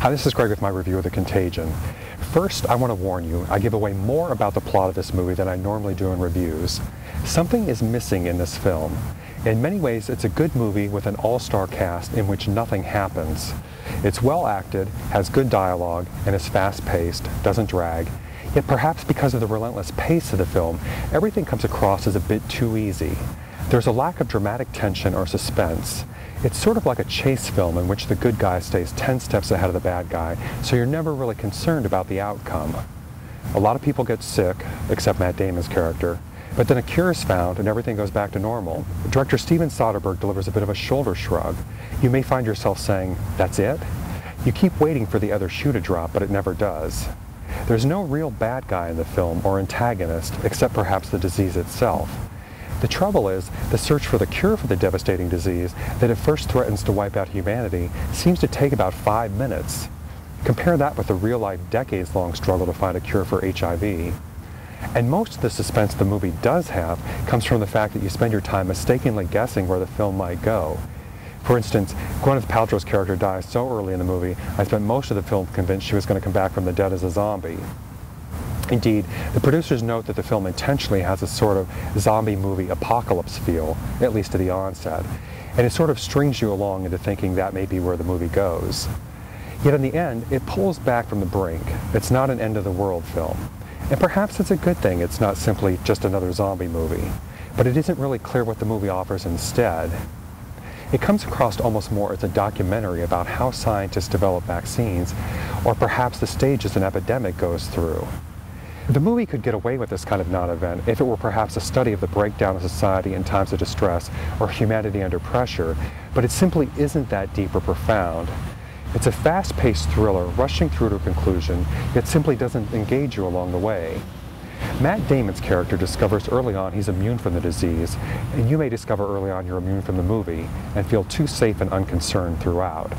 Hi, this is Greg with my review of The Contagion. First, I want to warn you, I give away more about the plot of this movie than I normally do in reviews. Something is missing in this film. In many ways, it's a good movie with an all-star cast in which nothing happens. It's well acted, has good dialogue, and is fast-paced, doesn't drag. Yet perhaps because of the relentless pace of the film, everything comes across as a bit too easy. There's a lack of dramatic tension or suspense. It's sort of like a chase film in which the good guy stays 10 steps ahead of the bad guy, so you're never really concerned about the outcome. A lot of people get sick, except Matt Damon's character, but then a cure is found and everything goes back to normal. Director Steven Soderbergh delivers a bit of a shoulder shrug. You may find yourself saying, "That's it?" You keep waiting for the other shoe to drop, but it never does. There's no real bad guy in the film or antagonist, except perhaps the disease itself. The trouble is, the search for the cure for the devastating disease that at first threatens to wipe out humanity seems to take about 5 minutes. Compare that with the real-life decades-long struggle to find a cure for HIV. And most of the suspense the movie does have comes from the fact that you spend your time mistakenly guessing where the film might go. For instance, Gwyneth Paltrow's character dies so early in the movie, I spent most of the film convinced she was going to come back from the dead as a zombie. Indeed, the producers note that the film intentionally has a sort of zombie movie apocalypse feel, at least at the onset, and it sort of strings you along into thinking that may be where the movie goes. Yet in the end, it pulls back from the brink. It's not an end-of-the-world film. And perhaps it's a good thing it's not simply just another zombie movie, but it isn't really clear what the movie offers instead. It comes across almost more as a documentary about how scientists develop vaccines, or perhaps the stages an epidemic goes through. The movie could get away with this kind of non-event if it were perhaps a study of the breakdown of society in times of distress or humanity under pressure, but it simply isn't that deep or profound. It's a fast-paced thriller rushing through to a conclusion, yet simply doesn't engage you along the way. Matt Damon's character discovers early on he's immune from the disease, and you may discover early on you're immune from the movie and feel too safe and unconcerned throughout.